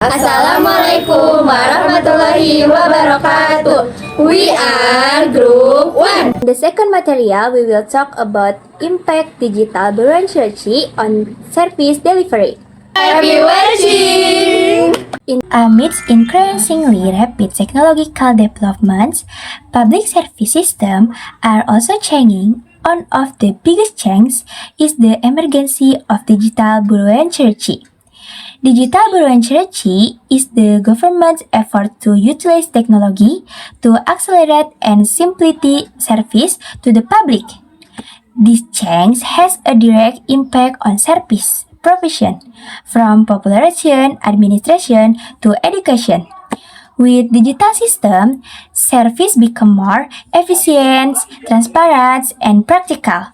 Assalamualaikum warahmatullahi wabarakatuh. We are Group 1. In the second material, we will talk about impact digital bureaucracy on service delivery. Happy watching! Amidst increasingly rapid technological developments, public service systems are also changing. One of the biggest changes is the emergence of digital bureaucracy. Digital bureaucracy is the government's effort to utilize technology to accelerate and simplify service to the public. This change has a direct impact on service provision, from population administration to education. With digital system, service become more efficient, transparent, and practical.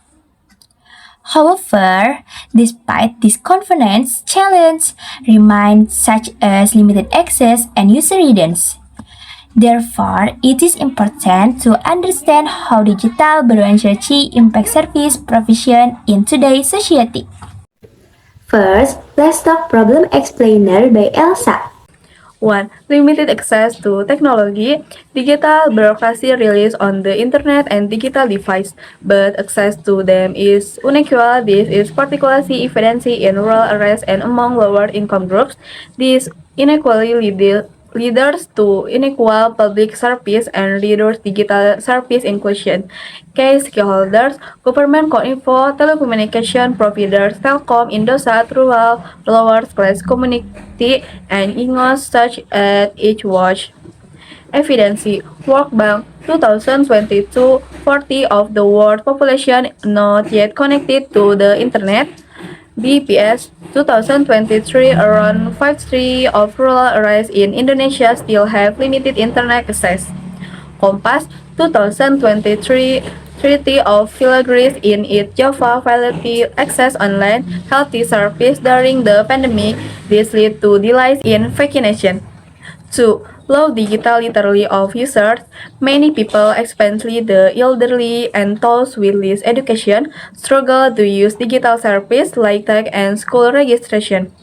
However, despite this confidence, challenge remain such as limited access and user readiness. Therefore, it is important to understand how digital bureaucracy impacts service provision in today's society. First, let's talk problem explainer by Elsa. 1. Limited access to technology. Digital bureaucracy relies on the internet and digital device, but access to them is unequal. This is particularly evident in rural areas and among lower income groups. This inequality leads to unequal public service and reduced digital service inclusion. Key stakeholders, government, Kominfo, telecommunication providers, Telkom, Indosat, rural, lower class community, and INGOS such as EdgeWatch. Evidence, World Bank 2022, 40% of the world population not yet connected to the internet. BPS 2023, around 5/3 of rural areas in Indonesia still have limited internet access. Kompas 2023, 30% of villages in East Java failed access online health service during the pandemic. This led to delays in vaccination. 2. Low digital literacy of users. Many people, especially the elderly and those with less education, struggle to use digital service like tax and school registration.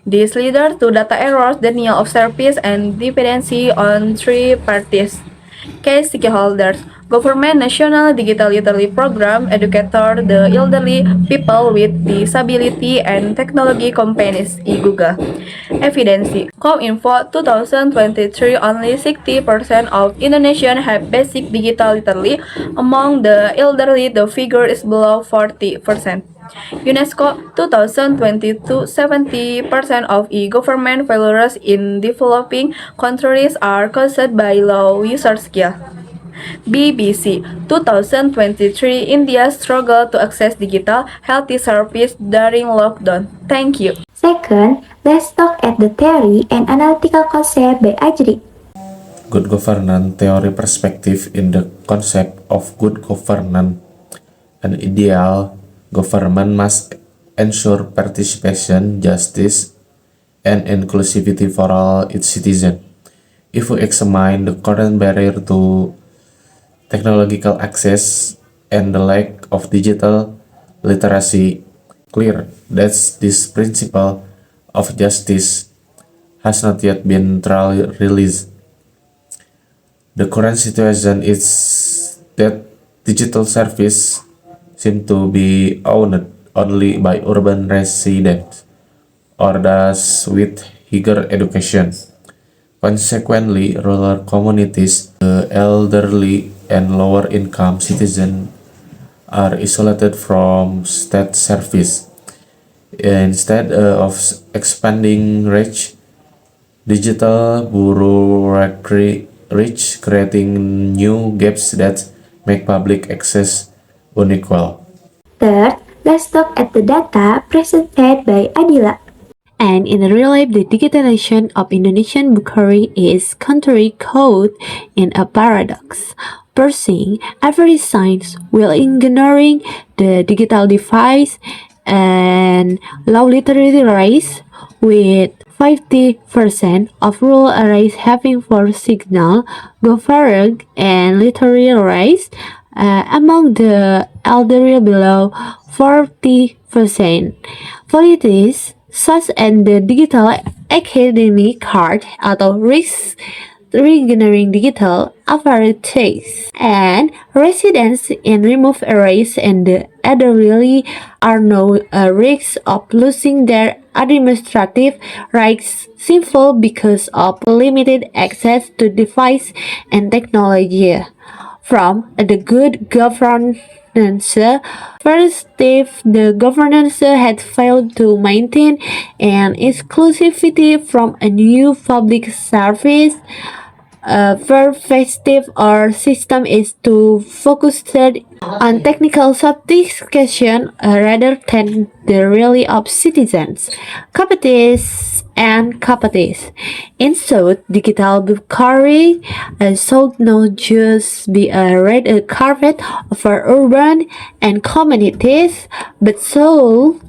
This leads to data errors, denial of service, and dependency on third parties. Key stakeholders, government, national digital literacy program, educator, the elderly, people with disability, and technology companies, e-Google. Evidence, Kominfo 2023, only 60% of Indonesians have basic digital literacy. Among the elderly, the figure is below 40%. UNESCO 2022, 70% of e-government failures in developing countries are caused by low user skill. BBC 2023, India struggled to access digital health service during lockdown. Thank you. Second, let's talk at the theory and analytical concept by Ajri. Good governance theory perspective in the concept of good governance. An ideal government must ensure participation, justice, and inclusivity for all its citizens. If we examine the current barrier to technological access and the lack of digital literacy, clear that this principle of justice has not yet been truly realized. The current situation is that digital service seem to be owned only by urban residents or those with higher education. Consequently, rural communities, the elderly, and lower income citizens are isolated from state service. Instead of expanding reach, digital bureaucracy reach, creating new gaps that make public access unequal. Third, let's talk at the data presented by Adila. And in real life, the digitalization of Indonesian bookery is contrary caught in a paradox, pursuing every science while ignoring the digital device and low literacy rates, with 50% of rural areas having poor signal, governance, and literacy rates among the elderly below 40%. Politics such as the Digital Academy Card atau Regenerate Digital Apparatus, and residents in remote areas and the elderly are now at risk of losing their administrative rights simply because of limited access to device and technology. From the good governance perspective, the governance had failed to maintain an exclusivity from a new public service. Perspective or system is to focus on technical sophistication rather than the reality of citizens, communities, and communities. In short, digital bureaucracy should not just be a red carpet for urban and communities, but should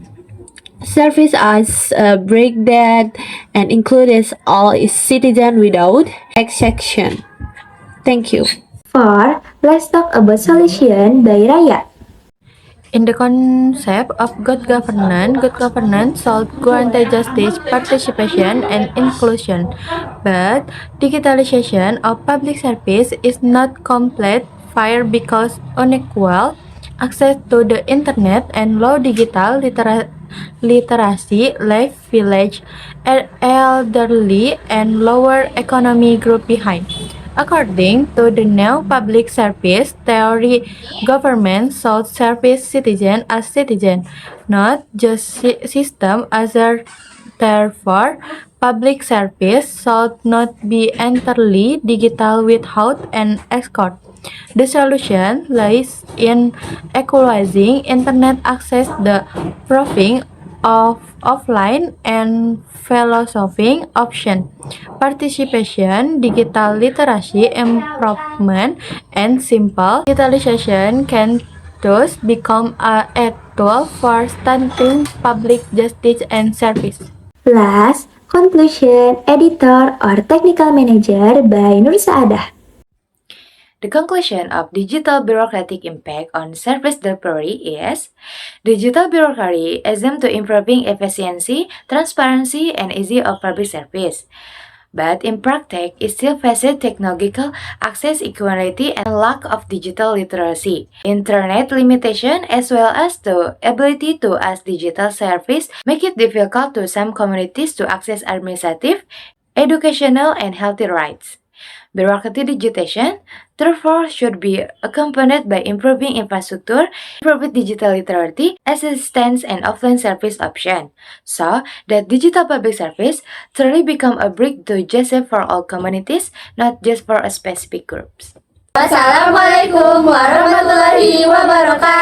service as a break that and includes all its citizens without exception. Thank you. 4. Let's talk about solution by Raya. In the concept of good governance should guarantee justice, participation, and inclusion. But digitalization of public service is not complete fair because unequal access to the internet and low digital literacy leave village, elderly, and lower economy group behind. According to the new public service theory, government should service citizen as citizen, not just system as a. Therefore, public service should not be entirely digital without an escort. The solution lies in equalizing internet access, the proving of offline and philosophing option, participation, digital literacy improvement, and simple digitalization can thus become a tool for strengthening public justice and service. Last, conclusion, editor or technical manager by Nur Saadah. The conclusion of digital bureaucratic impact on service delivery is digital bureaucracy aims to improving efficiency, transparency, and ease of public service. But in practice, it still faces technological access inequality and lack of digital literacy. Internet limitation as well as the ability to access digital service make it difficult to some communities to access administrative, educational, and healthy rights. Bureaucratic digitization, therefore, should be accompanied by improving infrastructure, improving digital literacy, assistance, and offline service option, so that digital public service truly become a bridge to justice for all communities, not just for a specific groups. Wassalamualaikum warahmatullahi wabarakatuh.